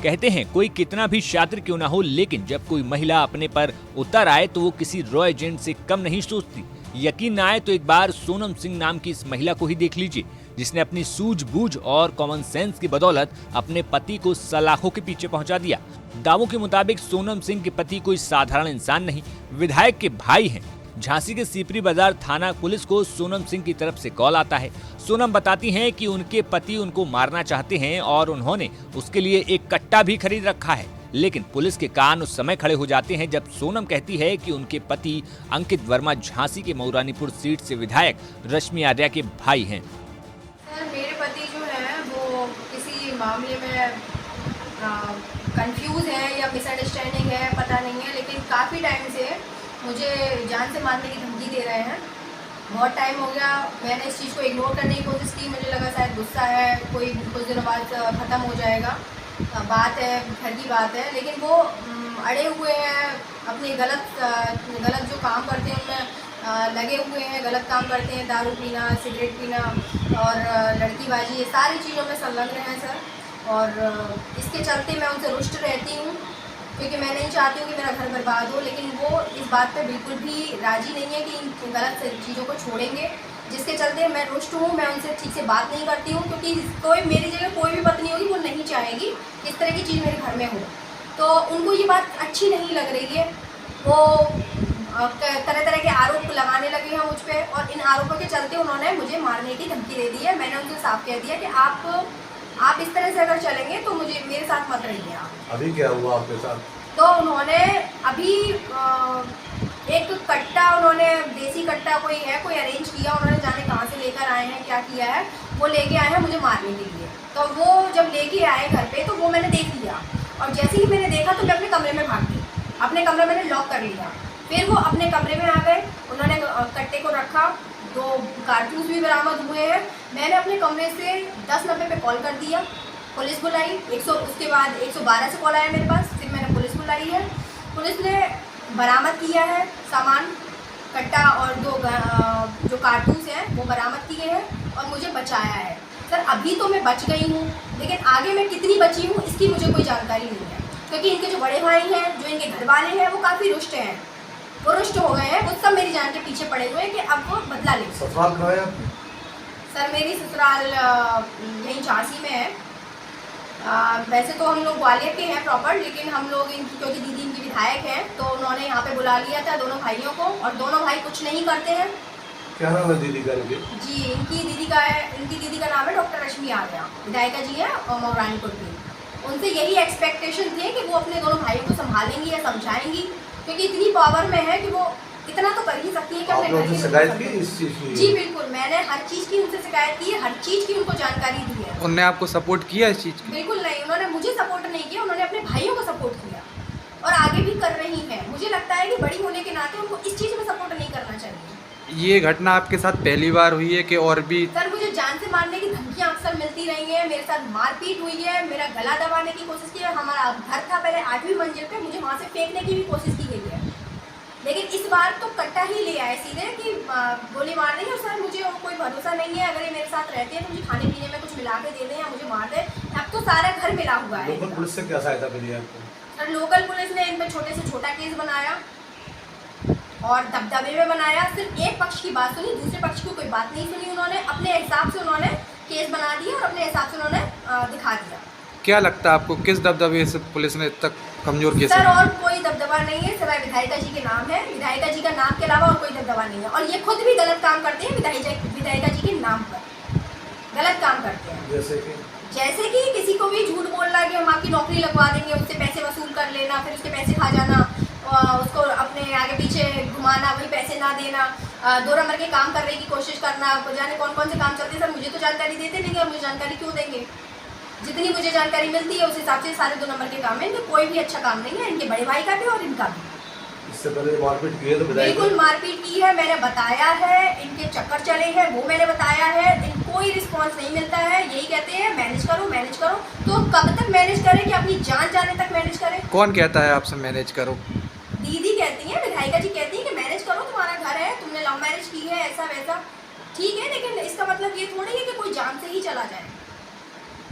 कहते हैं कोई कितना भी शातिर क्यों ना हो, लेकिन जब कोई महिला अपने पर उतर आए तो वो किसी रॉ एजेंट से कम नहीं सोचती। यकीन न आए तो एक बार सोनम सिंह नाम की इस महिला को ही देख लीजिए, जिसने अपनी सूझबूझ और कॉमन सेंस की बदौलत अपने पति को सलाखों के पीछे पहुंचा दिया। दावों के मुताबिक सोनम सिंह के पति कोई साधारण इंसान नहीं, विधायक के भाई हैं। झांसी के सीपरी बाजार थाना पुलिस को सोनम सिंह की तरफ से कॉल आता है। सोनम बताती हैं कि उनके पति उनको मारना चाहते हैं और उन्होंने उसके लिए एक कट्टा भी खरीद रखा है, लेकिन पुलिस के कान उस समय खड़े हो जाते हैं जब सोनम कहती है कि उनके पति अंकित वर्मा झांसी के मऊरानीपुर सीट से विधायक रश्मि आर्या के भाई हैं। सर, मेरे पति जो है वो किसी मामले में कंफ्यूज है या मिसअंडरस्टैंडिंग है, पता नहीं है, लेकिन काफ़ी टाइम से मुझे जान से मारने की धमकी दे रहे हैं। बहुत टाइम हो गया, मैंने इस चीज़ को इग्नोर करने की कोशिश की। मुझे लगा शायद गुस्सा है, कोई कुछ दिनों बाद ख़त्म हो जाएगा, बात है, घर की बात है, लेकिन वो अड़े हुए हैं, अपने गलत जो काम करते हैं उनमें लगे हुए हैं, गलत काम करते हैं, दारू पीना, सिगरेट पीना और लड़कीबाजी, ये सारी चीज़ों में संलग्न हैं सर। और इसके चलते मैं उनसे रुष्ट रहती हूँ, क्योंकि मैं नहीं चाहती हूँ कि मेरा घर बर्बाद हो, लेकिन वो इस बात पे बिल्कुल भी राज़ी नहीं है कि इन गलत चीज़ों को छोड़ेंगे, जिसके चलते मैं रुष्ट हूँ। मैं उनसे ठीक से बात नहीं करती हूँ, क्योंकि कोई मेरी जगह कोई भी पत्नी होगी वो नहीं चाहेगी कि इस तरह की चीज़ मेरे घर में हो, तो उनको ये बात अच्छी नहीं लग रही है। वो तरह तरह के आरोप लगाने लगे हैं मुझ पर, और इन आरोपों के चलते उन्होंने मुझे मारने की धमकी दे दी है। मैंने उनसे साफ कह दिया कि आप इस तरह से अगर चलेंगे तो मुझे मेरे साथ मत रहिए आप। अभी क्या हुआ आपके साथ? तो उन्होंने अभी एक कट्टा, उन्होंने देसी कट्टा कोई अरेंज किया, उन्होंने जाने कहाँ से लेकर आए हैं, क्या किया है, वो लेके आए हैं मुझे मारने के लिए। तो वो जब लेके आए घर पे तो वो मैंने देख लिया, और जैसे ही मैंने देखा तो मैं अपने कमरे में भाग गई। अपने कमरे मैंने लॉक कर लिया, फिर वो अपने कमरे में आ गए, उन्होंने कट्टे को रखा, 2 कारतूस भी बरामद हुए हैं। मैंने अपने कमरे से 1090 पे कॉल कर दिया, पुलिस बुलाई, उसके बाद 112 से कॉल आया मेरे पास, फिर मैंने पुलिस बुलाई है। पुलिस ने बरामद किया है सामान, कट्टा और 2 जो कारतूस हैं वो बरामद किए हैं और मुझे बचाया है। सर, अभी तो मैं बच गई हूँ, लेकिन आगे मैं कितनी बची हूँ इसकी मुझे कोई जानकारी नहीं है, क्योंकि इनके जो बड़े भाई हैं, जो इनके घर वाले हैं, वो काफ़ी रुष्ट हैं, वो रुष्ट हो गए हैं, वो सब मेरी जान के पीछे पड़े हुए हैं कि अब वो बदला ले। ससुराल कहाँ है आपकी? सर, मेरी ससुराल यहीं झांसी में है। वैसे तो हम लोग ग्वालियर के हैं प्रॉपर, लेकिन हम लोग क्योंकि दीदी इनकी विधायक हैं तो उन्होंने यहाँ पे बुला लिया था दोनों भाइयों को, और दोनों भाई कुछ नहीं करते हैं। क्या नाम है दीदी का? जी, इनकी दीदी का नाम है डॉक्टर रश्मि आर्या, विधायिका जी है और मऊरानीपुर की। उनसे यही एक्सपेक्टेशन थे कि वो अपने दोनों भाइयों को संभालेंगी या समझाएंगी, क्योंकि इतनी पावर में है कि वो इतना तो कर ही सकती है कि अपने घर की शिकायत की इस चीज़ की? जी बिल्कुल, मैंने हर चीज़ की उनसे शिकायत की है, हर चीज़ की उनको जानकारी दी है। उनने आपको सपोर्ट किया इस चीज़ की? बिल्कुल नहीं, उन्होंने मुझे सपोर्ट नहीं किया, उन्होंने अपने भाइयों को सपोर्ट किया और आगे भी कर रही हैं। मुझे लगता है कि बड़ी होने के नाते उनको इस चीज़ में सपोर्ट नहीं करना चाहिए। ये घटना आपके साथ पहली बार हुई है कि और भी? सर, मुझे जान से मारने की धमकियाँ अक्सर मिलती रही हैं, मेरे साथ मारपीट हुई है, मेरा गला दबाने की कोशिश की है। हमारा घर था पहले 8वीं मंजिल पे, मुझे वहाँ से फेंकने की भी कोशिश की गई है, लेकिन इस बार तो कट्टा ही ले आए सीधे कि गोली मार देंगे। और सर, मुझे कोई भरोसा नहीं है, अगर ये मेरे साथ रहते हैं तो मुझे खाने पीने में कुछ मिला के दे दें या मुझे मार दें। अब तो सारा घर मिला हुआ है। लोकल पुलिस से क्या सहायता मिली आपको? सर, लोकल पुलिस ने इन पर छोटे से छोटा केस बनाया और दबदबे में बनाया। सिर्फ एक पक्ष की बात सुनी, दूसरे पक्ष की कोई बात नहीं सुनी। उन्होंने अपने हिसाब से उन्होंने केस बना दिया और अपने हिसाब से उन्होंने दिखा दिया। क्या लगता है आपको, किस दबदबे से पुलिस ने तक कमजोर किया? सर, और कोई दबदबा नहीं है सिवाय विधायिका जी के नाम है। विधायिका जी का नाम के अलावा और कोई दबदबा नहीं है, और ये खुद भी गलत काम करते हैं। विधायिका जी के नाम पर गलत काम करते हैं, जैसे कि किसी को भी झूठ बोलना कि हम आपकी नौकरी लगवा देंगे, उससे पैसे वसूल कर लेना, फिर उसके पैसे खा जाना, उसको अपने आगे पीछे घुमाना, वही पैसे ना देना, 2 नंबर के काम करने की कोशिश करना। जाने कौन कौन से काम चलते हैं सर, मुझे तो जानकारी देते नहीं है, और मुझे जानकारी क्यों देंगे? जितनी मुझे जानकारी मिलती है उस हिसाब से सारे 2 नंबर के काम है। इनके कोई भी अच्छा काम नहीं है, इनके बड़े भाई का भी और इनका भी। इससे पहले मारपीट की है तो बिल्कुल मारपीट की है, मैंने बताया है, इनके चक्कर चले हैं वो मैंने बताया है, कोई रिस्पांस नहीं मिलता है। यही कहते हैं मैनेज करो मैनेज करो, तो कब तक मैनेज करें कि अपनी जान जाने तक मैनेज करें? कौन कहता है आपसे मैनेज करो? दीदी कहती हैं, विधायिका जी कहती हैं कि मैनेज करो, तुम्हारा घर है, तुमने लव मैरिज की है, ऐसा वैसा। ठीक है, लेकिन इसका मतलब ये थोड़ी है कि कोई जान से ही चला जाए।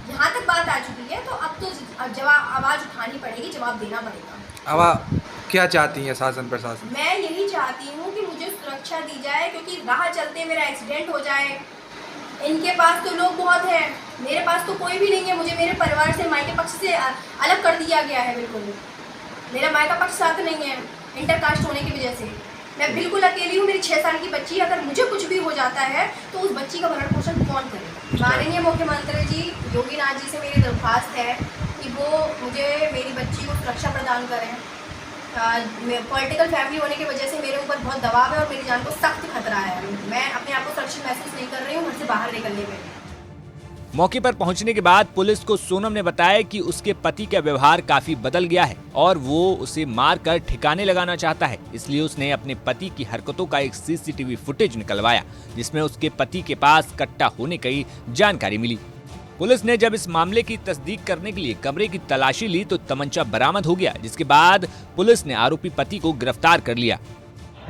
यहाँ यहाँ तक बात आ चुकी है तो अब तो जवाब आवाज़ उठानी पड़ेगी, जवाब देना पड़ेगा। अब आप क्या चाहती हैं शासन प्रशासन? मैं यही चाहती हूँ कि मुझे सुरक्षा दी जाए, क्योंकि राह चलते मेरा एक्सीडेंट हो जाए। इनके पास तो लोग बहुत हैं, मेरे पास तो कोई भी नहीं है। मुझे मेरे परिवार से, मायके पक्ष से अलग कर दिया गया है। बिल्कुल मेरा मायका पक्ष साथ नहीं है इंटरकास्ट होने की वजह से। मैं बिल्कुल अकेली हूँ। मेरी 6 साल की बच्ची, अगर मुझे कुछ भी हो जाता है तो उस बच्ची का भरण पोषण कौन करे? माननीय मुख्यमंत्री जी योगी नाथ जी से मेरी दरख्वास्त है कि वो मुझे मेरी बच्ची को सुरक्षा प्रदान करें। पॉलिटिकल फैमिली होने की वजह से मेरे ऊपर बहुत दबाव है और मेरी जान को सख्त खतरा है। मैं अपने आप को सुरक्षित महसूस नहीं कर रही हूँ घर से बाहर निकलने में। मौके पर पहुंचने के बाद पुलिस को सोनम ने बताया कि उसके पति का व्यवहार काफी बदल गया है और वो उसे मारकर ठिकाने लगाना चाहता है। इसलिए उसने अपने पति की हरकतों का एक सीसीटीवी फुटेज निकलवाया, जिसमें उसके पति के पास कट्टा होने की जानकारी मिली। पुलिस ने जब इस मामले की तस्दीक करने के लिए कमरे की तलाशी ली तो तमंचा बरामद हो गया, जिसके बाद पुलिस ने आरोपी पति को गिरफ्तार कर लिया।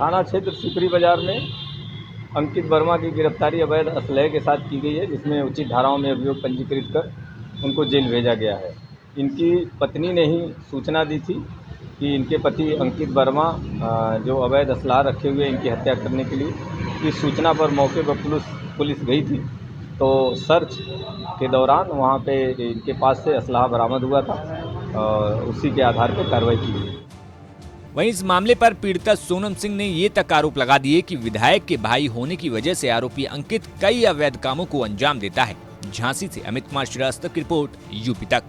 थाना क्षेत्र सिकरी बाजार में अंकित वर्मा की गिरफ्तारी अवैध असलहे के साथ की गई है, जिसमें उचित धाराओं में अभियोग पंजीकृत कर उनको जेल भेजा गया है। इनकी पत्नी ने ही सूचना दी थी कि इनके पति अंकित वर्मा जो अवैध असलहा रखे हुए इनकी हत्या करने के लिए, इस सूचना पर मौके पर पुलिस गई थी। तो सर्च के दौरान वहाँ पे इनके पास से असलहा बरामद हुआ था और उसी के आधार पर कार्रवाई की गई। वहीं इस मामले पर पीड़िता सोनम सिंह ने ये तक आरोप लगा दिए कि विधायक के भाई होने की वजह से आरोपी अंकित कई अवैध कामों को अंजाम देता है। झांसी से अमित कुमार श्रीवास्तव की रिपोर्ट, यूपी तक।